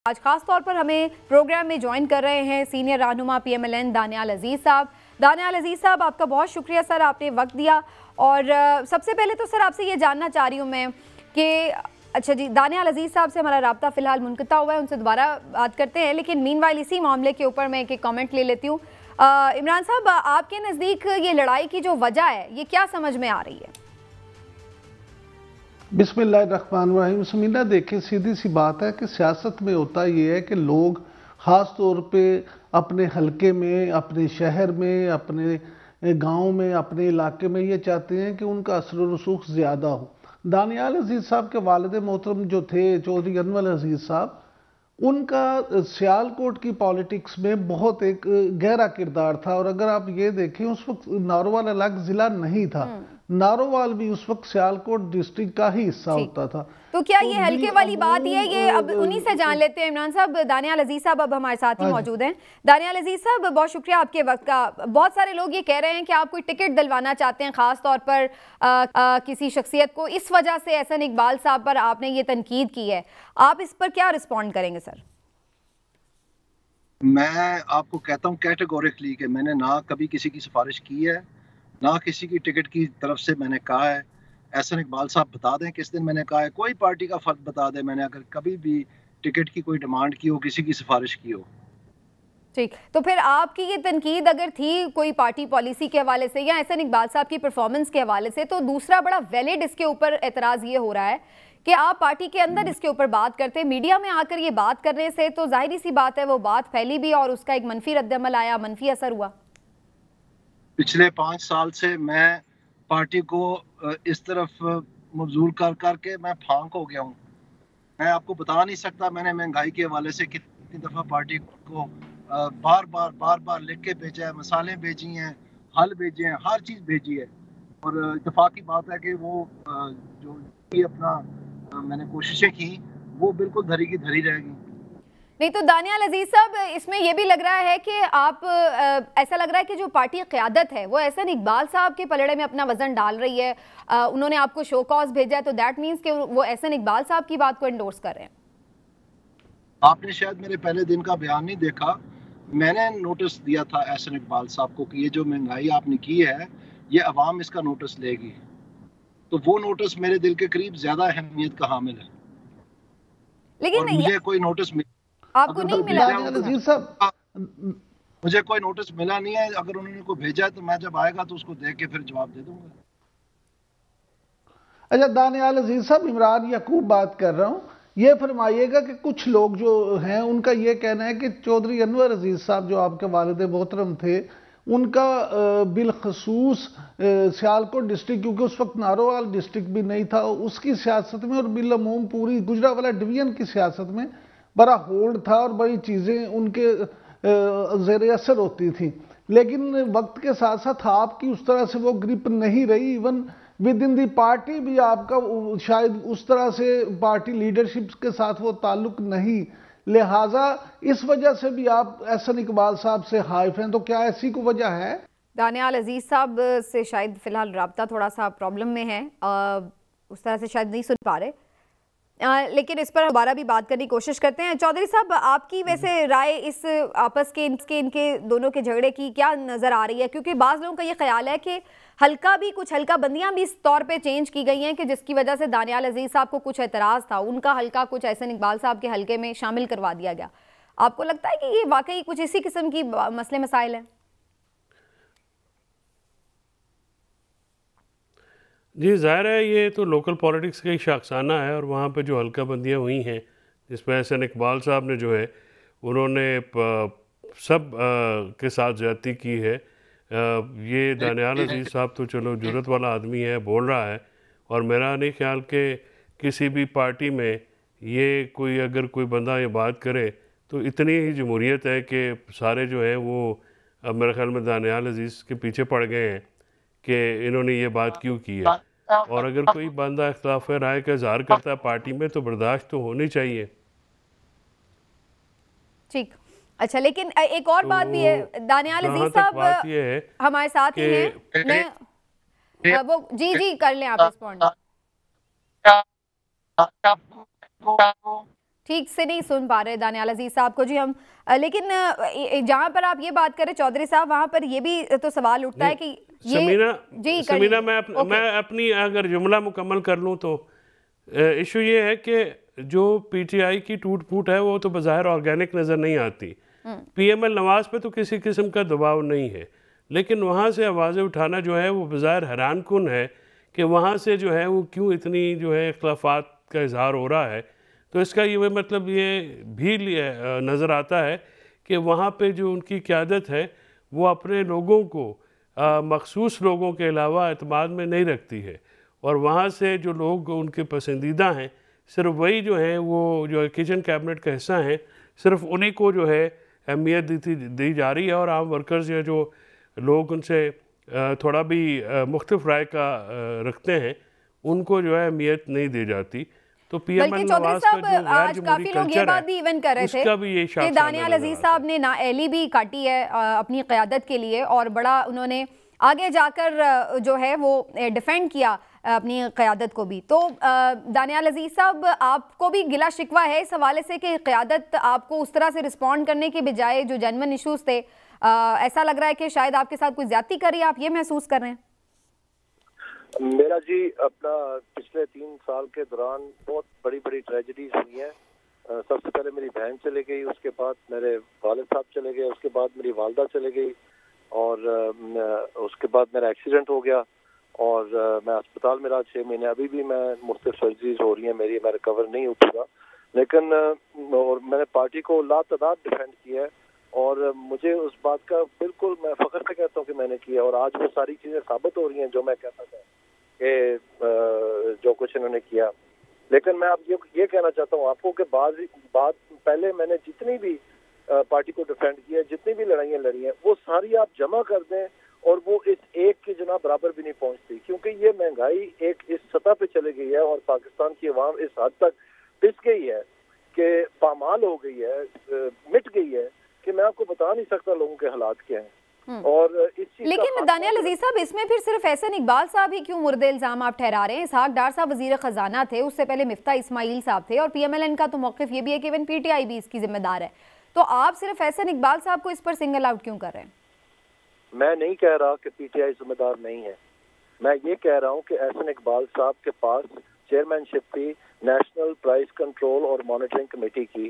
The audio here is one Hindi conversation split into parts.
आज खास तौर पर हमें प्रोग्राम में ज्वाइन कर रहे हैं सीनियर रहनुमा PMLN दानियाल अजीज़ साहब। दानियाल अजीज़ साहब, आपका बहुत शुक्रिया सर, आपने वक्त दिया। और सबसे पहले तो सर आपसे ये जानना चाह रही हूँ मैं कि अच्छा जी, दानियाल अजीज़ साहब से हमारा राब्ता फ़िलहाल मुनक़ता हुआ है, उनसे दोबारा बात करते हैं, लेकिन मीनवाइल इसी मामले के ऊपर मैं एक कमेंट ले लेती हूँ। इमरान साहब, आपके नज़दीक ये लड़ाई की जो वजह है ये क्या समझ में आ रही है? बिस्मिल्लाहिर्रहमानिर्रहीम। समीना, देखिए सीधी सी बात है कि सियासत में होता ये है कि लोग ख़ास तौर पे अपने हलके में, अपने शहर में, अपने गांव में, अपने इलाके में ये चाहते हैं कि उनका असर व रसूख ज़्यादा हो। दानियाल अजीज़ साहब के वालिद मोहतरम जो थे चौधरी अनवर अजीज़ साहब, उनका सियालकोट की पॉलिटिक्स में बहुत एक गहरा किरदार था। और अगर आप ये देखें, उस वक्त नारोवाल अलग ज़िला नहीं था, नारोवाल भी उस वक्त सियालकोट डिस्ट्रिक्ट का ही हिस्सा होता था। तो क्या ये हल्के वाली बात ही है? ये अब उन्हीं से जान लेते हैं इमरान साहब। दानियाल अजीज़ साहब अब हमारे साथ ही मौजूद हैं। दानियाल अजीज़ साहब, बहुत शुक्रिया आपके वक्त का। बहुत सारे लोग ये कह रहे हैं कि आप कोई टिकट दिलवाना चाहते हैं खास तौर पर किसी शख्सियत को, इस वजह से एहसन इकबाल साहब पर आपने ये तनकीद की है। आप इस पर क्या रिस्पॉन्ड करेंगे सर? मैं आपको कहता हूँ कैटेगोरिकली कि मैंने ना कभी किसी की सिफारिश की है, ना किसी की टिकट की तरफ से मैंने कहा है। एहसन इकबाल साहब बता दें किस दिन मैंने कहा है, कोई पार्टी का फर्द बता दें मैंने अगर कभी भी टिकट की कोई डिमांड की हो, किसी की सिफारिश की हो। ठीक, तो फिर आपकी ये तनकीद अगर थी कोई पार्टी पॉलिसी के हवाले से या एहसन इकबाल साहब की परफॉर्मेंस के हवाले से, तो दूसरा बड़ा वैलिड इसके ऊपर एतराज़ ये हो रहा है कि आप पार्टी के अंदर इसके ऊपर बात करते, मीडिया में आकर ये बात करने से तो जाहिर सी बात है वो बात फैली भी और उसका एक मनफी रद्दअमल आया, मनफी असर हुआ। पिछले 5 साल से मैं पार्टी को इस तरफ मबजूल कर करके मैं फांक हो गया हूँ। मैं आपको बता नहीं सकता मैंने महंगाई के हवाले से कितनी दफ़ा पार्टी को बार बार लिख के भेजा है, मसाले भेजी हैं, हल भेजे हैं, हर चीज़ भेजी है। और इत्तेफाक की बात है कि वो जो अपना मैंने कोशिशें की वो बिल्कुल धरी की धरी रहेगी। नहीं तो दानियाल अजीज़ साहब, इसमें यह भी लग रहा है कि आप ऐसा लग रहा है कि जो पार्टी क़यादत है वो एहसन इकबाल साहब के पलड़े में अपना वजन डाल रही है। उन्होंने आपको शो कॉज भेजा है, तो दैट मीन्स कि वो एहसन इकबाल साहब की बात को एंडोर्स कर रहे हैं। आपने शायद मेरे पहले दिन का बयान नहीं देखा, मैंने नोटिस दिया था एहसन इकबाल साहब को कि ये जो महंगाई आपने की है ये अवाम इसका नोटिस लेगी। तो वो नोटिस मेरे दिल के करीब ज्यादा अहमियत का हामिल है। लेकिन और मुझे कोई नोटिस आपको नहीं मिला? मुझे कोई नोटिस मिला नहीं है। अगर उन्होंने को भेजा है तो मैं जब आएगा तो उसको देख के फिर जवाब दे दूंगा। अच्छा दानियाल अजीज़ साहब, इमरान याकूब बात कर रहा हूँ। ये फरमाइएगा कि कुछ लोग जो हैं उनका ये कहना है कि चौधरी अनवर अजीज़ साहब जो आपके वालिद मोहतरम थे, उनका बिलखसूस सियालकोट डिस्ट्रिक्ट, क्योंकि उस वक्त नारोवाल डिस्ट्रिक्ट भी नहीं था, उसकी सियासत में और बिलअमूम पूरी गुजरावाला डिवीज़न की सियासत में बड़ा होल्ड था और बड़ी चीज़ें उनके ज़ेर असर होती थी। लेकिन वक्त के साथ साथ आपकी उस तरह से वो ग्रिप नहीं रही। Even with in the party भी आपका शायद उस तरह से पार्टी लीडरशिप के साथ वो ताल्लुक नहीं, लिहाजा इस वजह से भी आप एहसन इकबाल साहब से हाइफ हैं। तो क्या ऐसी कोई वजह है? दानियाल अजीज़ साहब से शायद फिलहाल राब्ता थोड़ा सा प्रॉब्लम में है, उस तरह से शायद नहीं सुन पा रहे, लेकिन इस पर दोबारा भी बात करने की कोशिश करते हैं। चौधरी साहब, आपकी वैसे राय इस आपस के इनके दोनों के झगड़े की क्या नज़र आ रही है? क्योंकि बाज़ लोगों का ये ख्याल है कि कुछ हल्का बंदियां भी इस तौर पे चेंज की गई हैं कि जिसकी वजह से दानियाल अजीज़ साहब को कुछ एतराज़ था, उनका हल्का कुछ एहसन इकबाल साहब के हल्के में शामिल करवा दिया गया। आपको लगता है कि ये वाकई कुछ इसी किस्म की मसले मसाइल हैं? जी, ज़ाहिर है ये तो लोकल पॉलिटिक्स का ही शाखसाना है। और वहाँ पे जो हल्का बंदियाँ हुई हैं, जिसमें एहसन इकबाल साहब ने जो है उन्होंने सब के साथ ज़्यादती की है। ये दानियाल अजीज़ साहब तो चलो जुर्रत वाला आदमी है, बोल रहा है, और मेरा नहीं ख्याल कि किसी भी पार्टी में ये कोई अगर कोई बंदा ये बात करे तो इतनी ही जमहूरियत है कि सारे जो है वो अब मेरे ख्याल में दानियाल अजीज़ के पीछे पड़ गए हैं कि इन्होंने ये बात क्यों की है। और अगर कोई बंदा इख्तिलाफ राय का इज़हार करता है पार्टी में तो बर्दाश्त तो होनी चाहिए। ठीक, अच्छा, लेकिन एक और बात भी है दानियाल अजीज़ साहब हमारे साथ ही हैं। मैं वो जी कर लें आप रिस्पॉन्ड। ठीक से नहीं सुन पा रहे दानियाल अजीज साहब को जी हम, लेकिन जहाँ पर आप ये बात करें चौधरी साहब, वहाँ पर ये भी तो सवाल उठता है कि ये समीना मैं अपनी अगर जुमला मुकम्मल कर लूँ तो इशू ये है कि जो पीटीआई की टूट फूट है वो तो बज़ाहिर ऑर्गेनिक नज़र नहीं आती। पीएमएल नवाज पे तो किसी किस्म का दबाव नहीं है, लेकिन वहाँ से आवाज़ें उठाना जो है वो बज़ाहिर हैरानकुन है कि वहाँ से जो है वो क्यों इतनी जो है इख्लाफात का इजहार हो रहा है। तो इसका ये मतलब ये भी नज़र आता है कि वहाँ पे जो उनकी क़यादत है वो अपने लोगों को मखसूस लोगों के अलावा एतमाद में नहीं रखती है, और वहाँ से जो लोग उनके पसंदीदा हैं सिर्फ वही जो हैं वो जो किचन कैबिनेट का हिस्सा हैं, सिर्फ उन्हीं को जो है अहमियत दी जा रही है, और आम वर्कर्स या जो लोग उनसे थोड़ा भी मुख्तलिफ राय का रखते हैं उनको जो है अहमियत नहीं दी जाती। तो पीएमएल नवाज का जो आज काफी लोग ये बात भी इवन कर रहे थे कि दानियाल अजीज साहब ने नाअहली भी काटी है अपनी क़यादत के लिए, और बड़ा उन्होंने आगे जाकर जो है वो डिफेंड किया अपनी क़यादत को भी। तो दानियाल अजीज साहब, आपको भी गिला शिकवा है इस हवाले से कि क़यादत आपको उस तरह से रिस्पॉन्ड करने के बजाय जो जेन्युइन इशूज़ थे, ऐसा लग रहा है कि शायद आपके साथ कोई ज्यादती करी, आप ये महसूस कर रहे हैं? मेरा जी अपना पिछले 3 साल के दौरान बहुत बड़ी बड़ी ट्रेजेडीज हुई हैं। सबसे पहले मेरी बहन चले गई, उसके बाद मेरे वालिद साहब चले गए, उसके बाद मेरी वालदा चले गई, और उसके बाद मेरा एक्सीडेंट हो गया, और मैं अस्पताल में रहा 6 महीने। अभी भी मैं मुख्तलिफ सर्जरीज हो रही हैं मेरी, मैं रिकवर नहीं हो चुका, लेकिन और मैंने पार्टी को लातादाद डिफेंड किया है, और मुझे उस बात का बिल्कुल मैं फख्र से कहता हूँ कि मैंने किया, और आज वो सारी चीज़ें साबित हो रही हैं जो मैं कहता था कि जो कुछ इन्होंने किया। लेकिन मैं अब ये कहना चाहता हूँ आपको कि बात पहले मैंने जितनी भी पार्टी को डिफेंड किया, जितनी भी लड़ाइयाँ लड़ी हैं, वो सारी आप जमा कर दें और वो इस एक के जनाब बराबर भी नहीं पहुँचती, क्योंकि ये महंगाई एक इस सतह पे चली गई है, और पाकिस्तान की अवाम इस हद तक पिस गई है कि पामाल हो गई है, मिट गई है, कि मैं आपको बता नहीं सकता लोगों के हालात क्या हैं। और इस चीज लेकिन दानियाल अजीज साहब, इसमें फिर सिर्फ एहसन इकबाल साहब ही क्यों मुर्दे इल्जाम आप ठहरा रहे हैं? इसहाक डार साहब वजीर खजाना थे, उससे पहले मिफ्ता इस्माइल साहब थे, और पीएमएलएन का तो मौक़िफ़ ये भी है कि इवन पीटीआई भी इसकी जिम्मेदार है। तो आप सिर्फ एहसन इकबाल साहब को इस पर सिंगल आउट क्यों कर रहे हैं? मैं नहीं कह रहा कि पीटीआई जिम्मेदार नहीं है, मैं ये कह रहा हूँ कि एहसन इकबाल साहब के पास चेयरमैनशिप थी नेशनल प्राइस कंट्रोल और मॉनिटरिंग कमेटी की,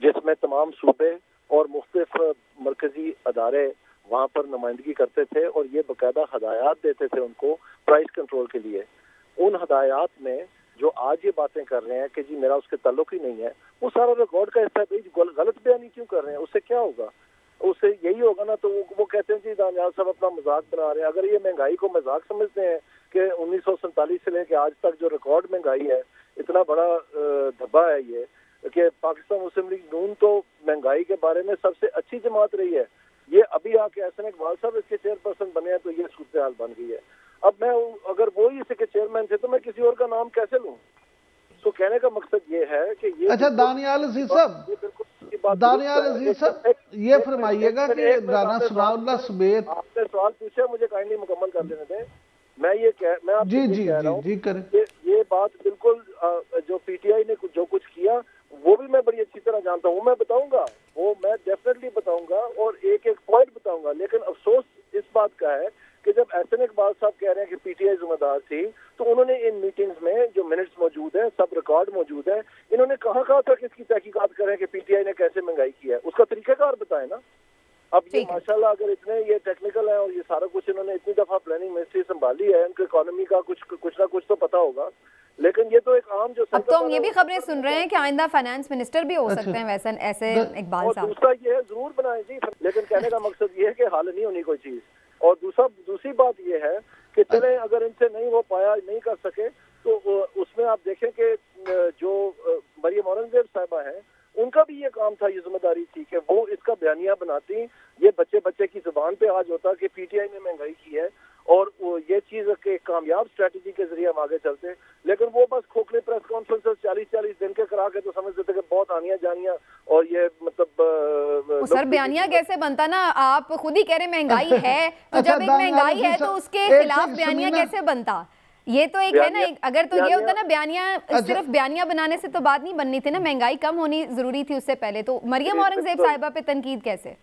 जिसमें तमाम सूबे और मुख्तलिफ मरकजी अदारे वहाँ पर नुमाइंदगी करते थे, और ये बाकायदा हदायत देते थे उनको प्राइस कंट्रोल के लिए। उन हदायत में जो आज ये बातें कर रहे हैं कि जी मेरा उसके ताल्लुक ही नहीं है, वो सारा रिकॉर्ड का हिस्सा है। गलत बयानी क्यों कर रहे हैं? उससे क्या होगा? उससे यही होगा ना, तो वो कहते हैं जी दानियाल साहब अपना मजाक बना रहे हैं। अगर ये महंगाई को मजाक समझते हैं कि 1947 से लेकर आज तक जो रिकॉर्ड महंगाई है, इतना बड़ा धब्बा है ये, कि पाकिस्तान मुस्लिम लीग नून तो महंगाई के बारे में सबसे अच्छी जमात रही है, ये अभी आके एहसन इकबाल साहब इसके चेयरपर्सन बने हैं, तो ये सूरत हाल बन गई है। अब मैं अगर वो ही इसके चेयरमैन थे तो मैं किसी और का नाम कैसे लूं? तो कहने का मकसद ये है कि ये अच्छा दानियाल अजीज साहब, दानियाल अजीज साहब ये फरमाइएगा कि राना सनाउल्लाह समेत, आपने सवाल पूछा, मुझे काइंडली मुकम्मल कर लेने दें। मैं आपको जी कह रहा हूँ करें। ये बात बिल्कुल जो पीटीआई ने जो कुछ किया वो भी मैं बड़ी अच्छी तरह जानता हूँ, मैं बताऊंगा, वो मैं डेफिनेटली बताऊंगा और एक एक पॉइंट बताऊंगा। लेकिन अफसोस इस बात का है कि जब एहसन इकबाल साहब कह रहे हैं कि पीटीआई जिम्मेदार थी, तो उन्होंने इन मीटिंग्स में जो मिनट्स मौजूद है, सब रिकॉर्ड मौजूद है, इन्होंने कहाँ कहा था कि इसकी तहकीकात करें कि पीटीआई ने कैसे महंगाई किया है, उसका तरीकाकार बताएं ना। अब ये माशाल्लाह अगर इतने ये टेक्निकल है और ये सारा कुछ इन्होंने इतनी दफा प्लानिंग मिनिस्ट्री संभाली है, इनको इकोनॉमी का कुछ ना कुछ तो पता होगा। लेकिन ये तो एक आम जो, अब तो हम ये भी खबरें सुन रहे हैं कि आइंदा फाइनेंस मिनिस्टर भी हो सकते हैं वैसे ऐसे इकबाल साहब। दूसरा ये है, जरूर बनाए जी, लेकिन कहने का मकसद ये है कि हाल नहीं होनी कोई चीज। और दूसरी बात ये है कि चले अगर इनसे नहीं हो पाया, नहीं कर सके, तो उसमें आप देखें कि जो मरियम औरंगजेब साहिबा है, उनका भी ये काम था, ये जिम्मेदारी थी कि वो इसका बयानिया बनाती। ये बच्चे की जुबान पे आज होता कि पीटीआई ने महंगाई की है, और ये चीज के कामयाब स्ट्रेटजी के जरिए हम आगे चलते। लेकिन वो बस खोखले प्रेस कॉन्फ्रेंस 40-40 दिन के करा के तो समझते थे कि बहुत आनिया जानिया, और ये मतलब सर बयानिया कैसे बनता ना, आप खुद ही कह रहे महंगाई है, तो जब एक महंगाई है तो उसके खिलाफ बयानिया कैसे बनता? ये तो एक है ना, अगर तो ये होता ना बयानिया, सिर्फ बयानिया बनाने से तो बात नहीं बननी थी ना, महंगाई कम होनी जरूरी थी उससे पहले। तो मरियम औरंगजेब साहिबा पे तनकीद कैसे?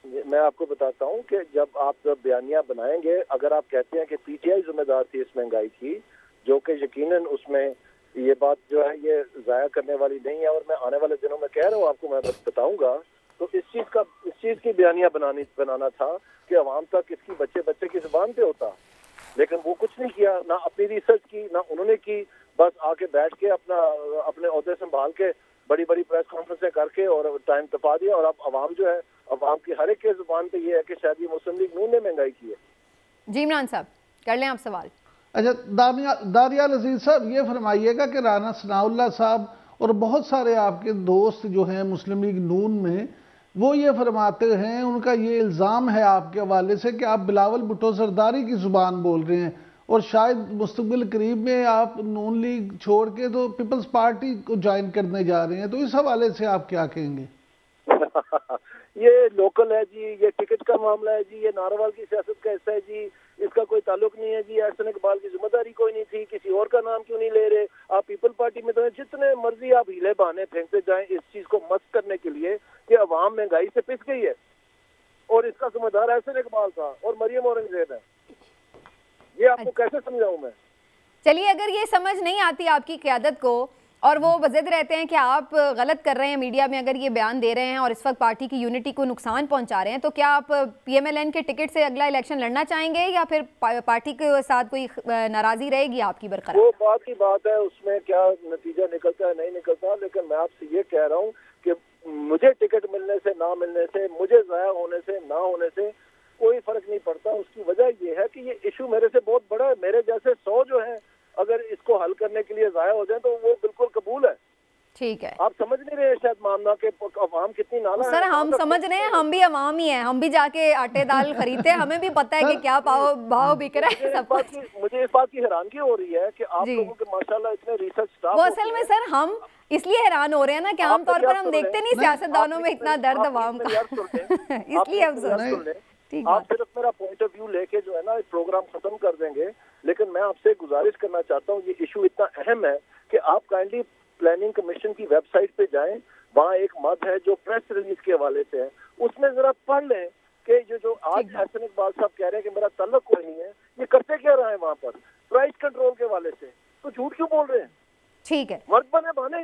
मैं आपको बताता हूँ कि जब आप बयानिया बनाएंगे, अगर आप कहते हैं कि पीटीआई जिम्मेदार थी इस महंगाई की, जो कि यकीनन उसमें ये बात जो है ये जाया करने वाली नहीं है, और मैं आने वाले दिनों में कह रहा हूँ आपको, मैं बताऊंगा, तो इस चीज की बयानिया बनाना था कि अवाम तक इसकी बच्चे बच्चे की जुबान पे होता, लेकिन वो कुछ नहीं किया, ना अपनी रिसर्च की ना उन्होंने की, बस आके बैठ के अपने ओहदे संभाल के बड़ी बड़ी प्रेस कॉन्फ्रेंसें करके और टाइम तपा दिया। और अब अवाम जो है, अवाम की हर एक के जुबान पे ये है कि शायद ये मुस्लिम लीग नून ने महंगाई की है। जी इमरान साहब कर लें आप सवाल। अच्छा, दानियाल अजीज साहब ये फरमाइएगा कि राना सनाउल्लाह साहब और बहुत सारे आपके दोस्त जो हैं मुस्लिम लीग नून में, वो ये फरमाते हैं, उनका ये इल्ज़ाम है आपके हवाले से कि आप बिलावल भुट्टो जरदारी की ज़ुबान बोल रहे हैं, और शायद मुस्तकबिल करीब में आप नून लीग छोड़ के तो पीपल्स पार्टी को ज्वाइन करने जा रहे हैं, तो इस हवाले से आप क्या कहेंगे? ये लोकल है जी, ये टिकट का मामला है जी, ये नारोवाल की सियासत का हिस्सा है जी, इसका कोई ताल्लुक नहीं है जी। एहसन इकबाल की जिम्मेदारी कोई नहीं थी, किसी और का नाम क्यों नहीं ले रहे आप? पीपल पार्टी में तो जितने मर्जी आप हीले बहाने फेंकते जाएं इस चीज को मस्त करने के लिए कि अवाम महंगाई से पिस गई है, और इसका जिम्मेदार एहसन इकबाल था और मरियम औरंगजेब है। ये आपको कैसे समझाऊं मैं? चलिए, अगर ये समझ नहीं आती आपकी क़यादत को और वो वजद रहते हैं कि आप गलत कर रहे हैं मीडिया में, अगर ये बयान दे रहे हैं और इस वक्त पार्टी की यूनिटी को नुकसान पहुंचा रहे हैं, तो क्या आप पीएमएलएन के टिकट से अगला इलेक्शन लड़ना चाहेंगे या फिर पार्टी के साथ कोई नाराजगी रहेगी आपकी बरकरार? वो बात की बात है, उसमें क्या नतीजा निकलता है नहीं निकलता, लेकिन मैं आपसे ये कह रहा हूँ कि मुझे टिकट मिलने से ना मिलने से, मुझे ज़ाया होने से ना होने से कोई फर्क नहीं पड़ता। उसकी वजह ये है कि ये इशू मेरे से बहुत बड़ा है। मेरे जैसे 100 जो है अगर इसको हल करने के लिए ज़ाया हो जाए तो वो बिल्कुल कबूल है। ठीक है, आप समझ नहीं रहे शायद मामला के अवाम कितनी नाला सर है। हम समझ रहे हैं, हम भी अवाम ही हैं, हम भी जाके आटे दाल खरीदते हैं, हमें भी पता है कि क्या भाव बिक रहा है सब कुछ। मुझे इस बात की हैरानगी हो रही है कि आप लोगों के माशाल्लाह इतने रिसर्च स्टाफ। वो असल में सर हम इसलिए हैरान हो रहे हैं ना कि आमतौर पर हम देखते नहीं सियासतदानों में इतना दर्द अवाम का, इसलिए हम सुन। आप सिर्फ मेरा पॉइंट ऑफ व्यू लेके जो है ना प्रोग्राम खत्म कर देंगे, लेकिन मैं आपसे गुजारिश करना चाहता हूँ, ये इशू इतना अहम है कि आप काइंडली प्लानिंग कमीशन की वेबसाइट पे जाएं, वहाँ एक मद है जो प्रेस रिलीज के हवाले से है, उसमें जरा पढ़ लें कि जो आज एहसन इकबाल साहब कह रहे हैं कि मेरा ताल्लुक कोई नहीं है, ये करते क्या रहा है वहाँ पर प्राइस कंट्रोल के हवाले से, तो झूठ क्यों बोल रहे हैं? ठीक है, मर्द बने बने